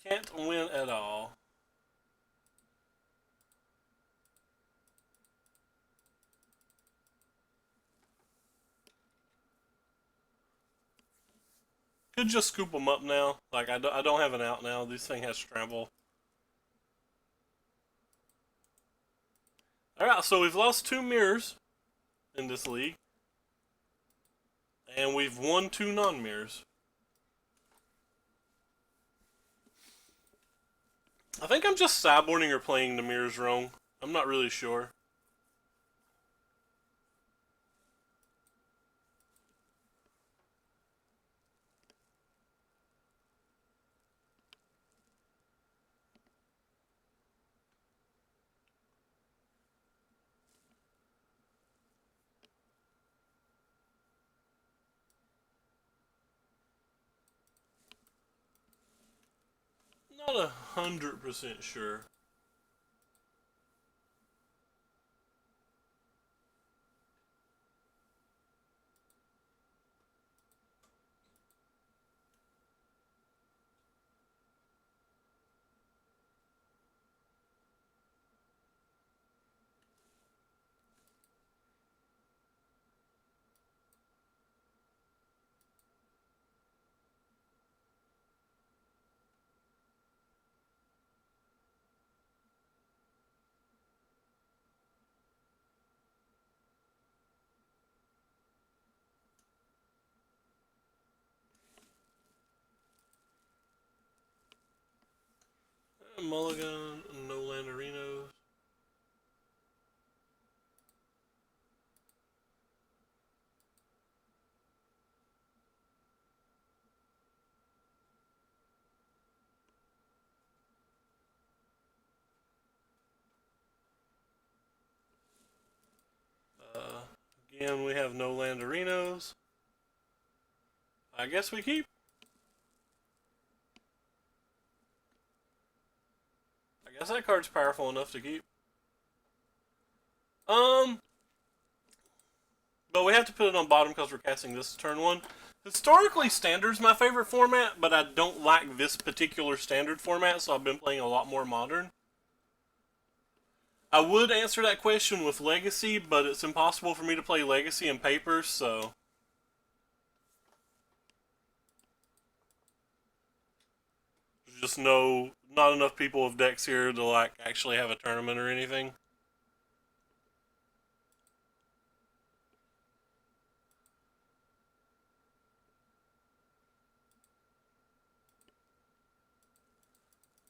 Can't win at all. Could just scoop them up now. Like, I don't have an out now. This thing has scramble. Alright, so we've lost 2 mirrors in this league. And we've won 2 non-mirrors. I think I'm just sideboarding or playing the mirrors wrong. I'm not really sure. Not 100% sure. Mulligan, no Landerinos. Again, we have no Landerinos. I guess we keep. I guess that card's powerful enough to keep. But we have to put it on bottom because we're casting this turn 1. Historically, Standard's my favorite format, but I don't like this particular Standard format, so I've been playing a lot more Modern. I would answer that question with Legacy, but it's impossible for me to play Legacy in Paper, so... There's just not enough people with decks here to, like, actually have a tournament or anything.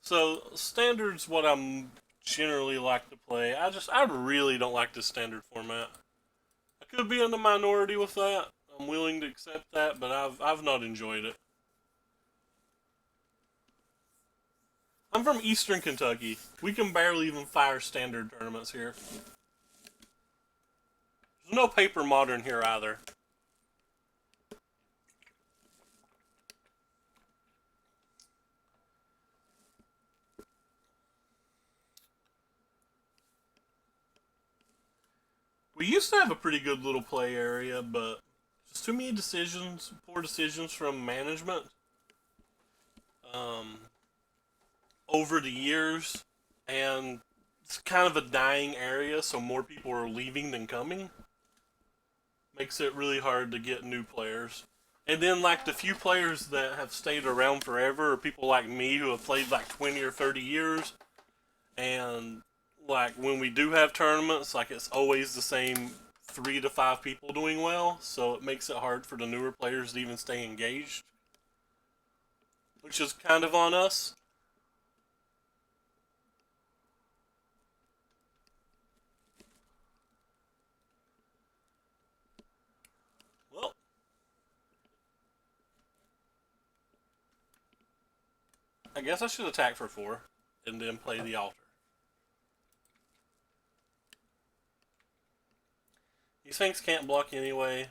So, Standard's what I'm generally like to play. I really don't like this Standard format. I could be in the minority with that. I'm willing to accept that, but I've not enjoyed it. I'm from Eastern Kentucky. We can barely even fire Standard tournaments here. There's no Paper Modern here either. We used to have a pretty good little play area, but just too many decisions, poor decisions from management. Over the years, and it's kind of a dying area, so more people are leaving than coming. Makes it really hard to get new players. And then, like, the few players that have stayed around forever are people like me who have played like 20 or 30 years. And, like, when we do have tournaments, like, it's always the same 3 to 5 people doing well, so it makes it hard for the newer players to even stay engaged. Which is kind of on us. Well, I guess I should attack for 4 and then play the altar. These things can't block anyway.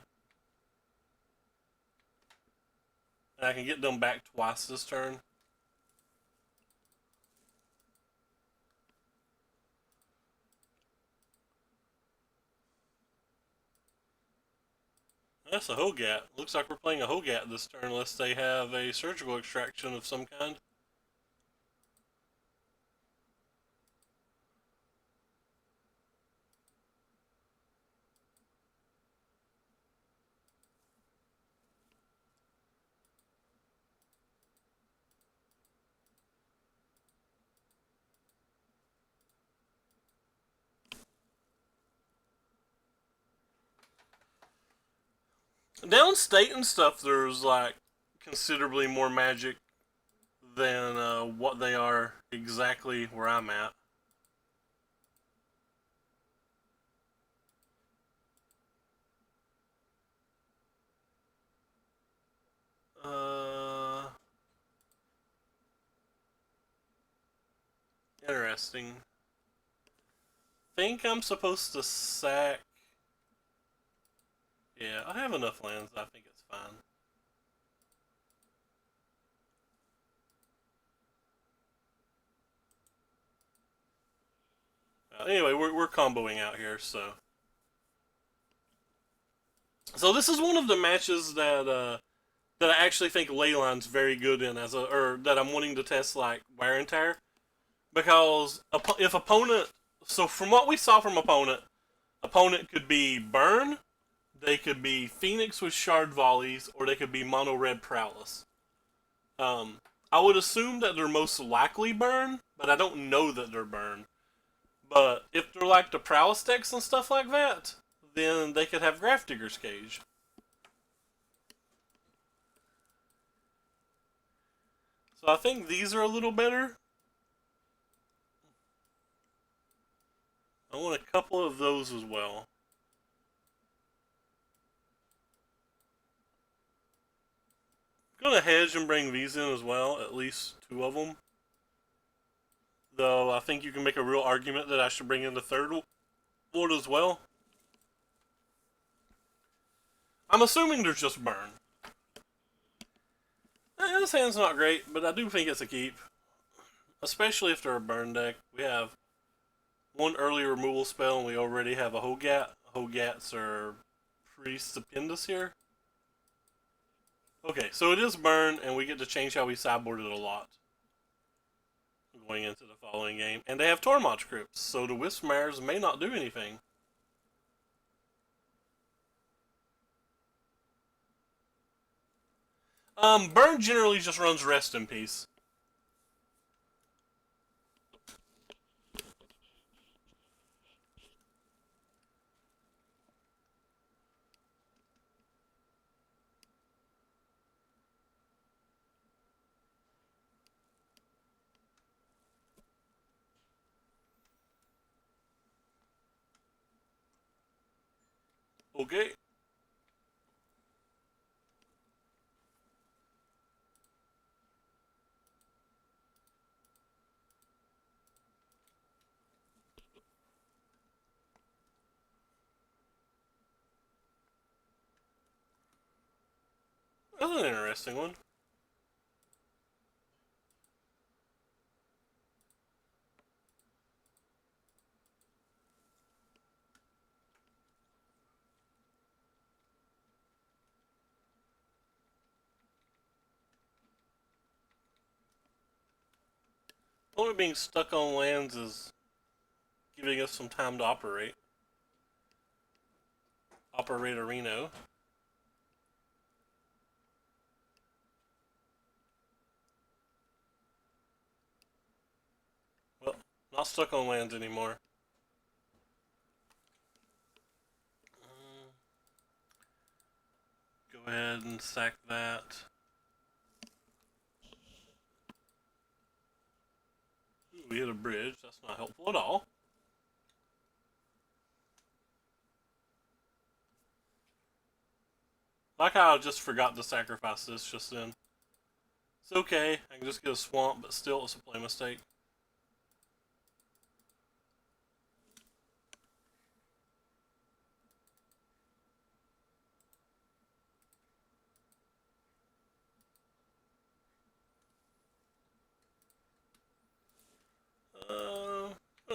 And I can get them back twice this turn. That's a Hogat. Looks like we're playing a Hogat this turn unless they have a surgical extraction of some kind. Downstate and stuff, there's like considerably more magic than what they are exactly where I'm at. Uh, Interesting. Think I'm supposed to sack. Yeah, I have enough lands. I think it's fine. Anyway, we're comboing out here, so. So this is one of the matches that I actually think Leyline's very good in or that I'm wanting to test like wear and tear, because if opponent, so from what we saw from opponent could be burn, they could be Phoenix with shard volleys, or they could be mono red prowess. I would assume that they're most likely burn, but I don't know that they're burn. But if they're like the prowess decks and stuff like that, then they could have Grafdigger's Cage. So I think these are a little better. I want a couple of those as well. I'm gonna hedge and bring these in as well, at least two of them. Though I think you can make a real argument that I should bring in the third one as well. I'm assuming there's just burn. This hand's not great, but I do think it's a keep. Especially if they're a burn deck. We have one early removal spell and we already have a Hogat. Hogats are pretty stupendous here. Okay, so it is burn, and we get to change how we sideboard it a lot going into the following game. And they have Tormach Crypts, so the Wisp-Mares may not do anything. Burn generally just runs Rest in Peace. Okay. That's an interesting one. Only being stuck on lands is giving us some time to operate. Operate a Reno. Well, not stuck on lands anymore. Go ahead and sack that. Ooh, we hit a bridge. That's not helpful at all. Like how I just forgot to sacrifice this just then. It's okay. I can just get a swamp, but still it's a play mistake.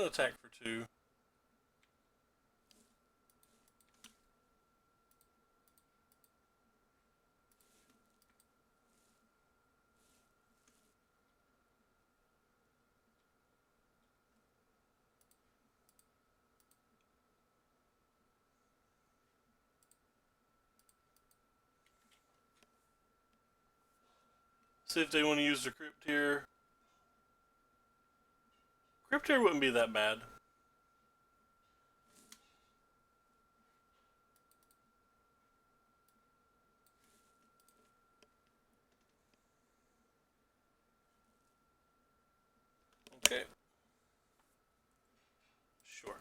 gonna attack for 2. See if they want to use the crypt here. Crypt here wouldn't be that bad. Okay. Sure.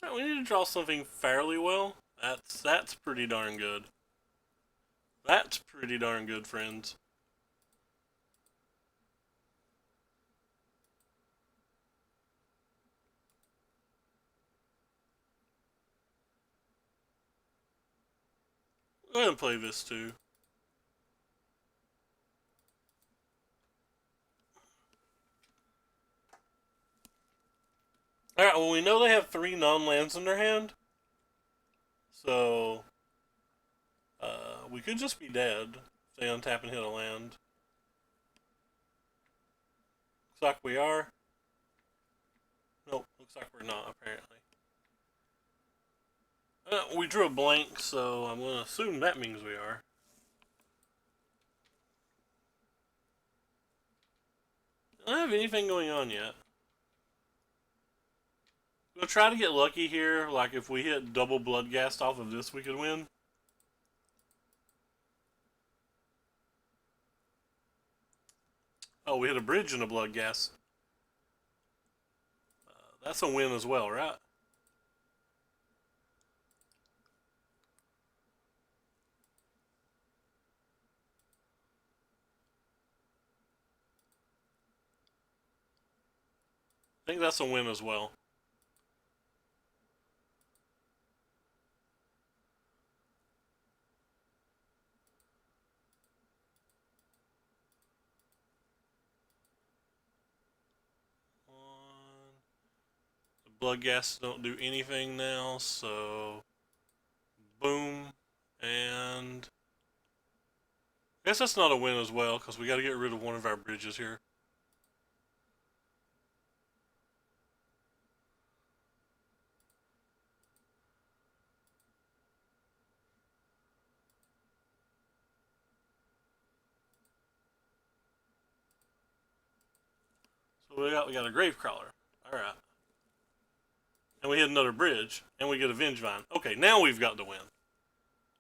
Alright, we need to draw something fairly well. That's pretty darn good. That's pretty darn good, friends. Go ahead and play this too. Alright, well we know they have 3 non-lands in their hand. So, we could just be dead if they untap and hit a land. Looks like we are. Nope, looks like we're not, apparently. We drew a blank, so I'm going to assume that means we are. I don't have anything going on yet. We'll try to get lucky here, like if we hit double Bloodghast off of this, we could win. Oh, we hit a bridge and a Bloodghast. That's a win as well, right? I think that's a win as well. The Bloodghasts don't do anything now, so boom, and I guess that's not a win as well, because we got to get rid of one of our bridges here. So we got a Gravecrawler. Alright. And we hit another bridge, and we get a Bridgevine. Okay, now we've got the win.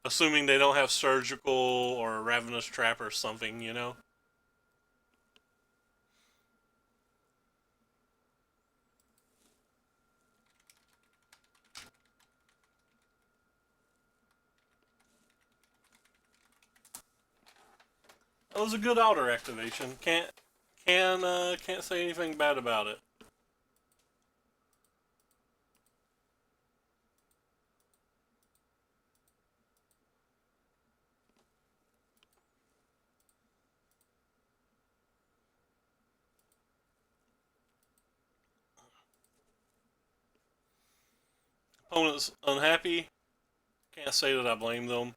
Assuming they don't have Surgical or Ravenous Trap or something, you know? That was a good outer activation. Can't say anything bad about it. Opponent's unhappy. Can't say that I blame them.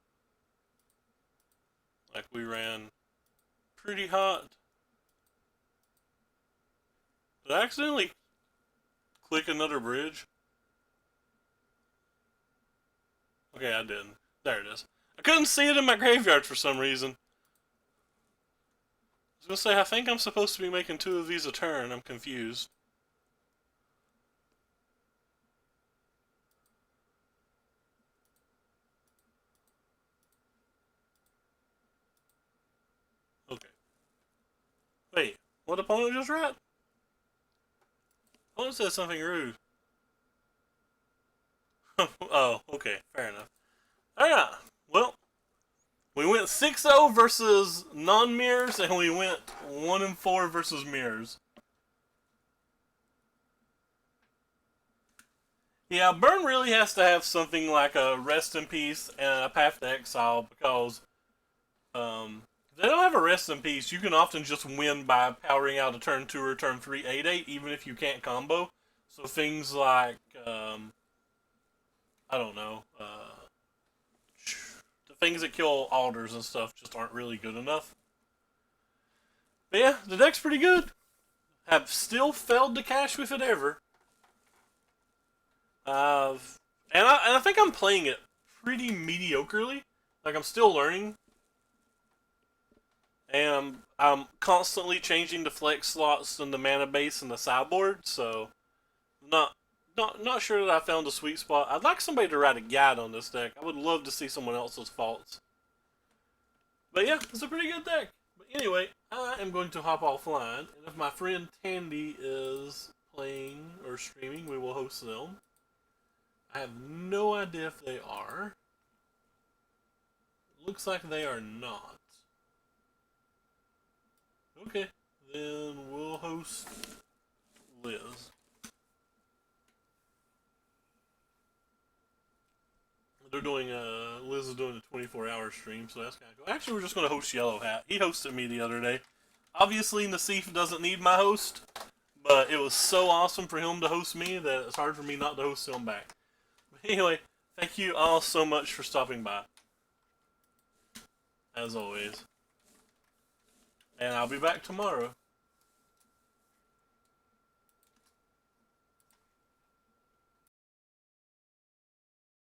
Like, we ran pretty hot. Did I accidentally click another bridge? Okay, I didn't. There it is. I couldn't see it in my graveyard for some reason. I was gonna say, I think I'm supposed to be making 2 of these a turn. I'm confused. Okay. Wait, what opponent just read? Opponent said something rude. Oh, okay, fair enough. Alright, well, we went 6-0 versus non-mirrors, and we went 1-4 versus mirrors. Yeah, Burn really has to have something like a Rest in Peace and a Path to Exile, because They don't have a rest in peace. You can often just win by powering out a turn 2 or turn 3 8/8, even if you can't combo. So things like, I don't know, the things that kill alders and stuff just aren't really good enough. But yeah, the deck's pretty good. Have still failed to cash with it ever. And I think I'm playing it pretty mediocrely. Like, I'm still learning. And I'm constantly changing the flex slots and the mana base and the sideboard, so not sure that I found a sweet spot. I'd like somebody to write a guide on this deck. I would love to see someone else's faults. But yeah, it's a pretty good deck. But anyway, I am going to hop offline, and if my friend Tandy is playing or streaming, we will host them. I have no idea if they are. Looks like they are not. Okay, then we'll host Liz. They're doing Liz is doing a 24-hour stream, so that's kind of cool. Actually, we're just going to host Yellow Hat. He hosted me the other day. Obviously, Nassif doesn't need my host, but it was so awesome for him to host me that it's hard for me not to host him back. But anyway, thank you all so much for stopping by. As always. And I'll be back tomorrow.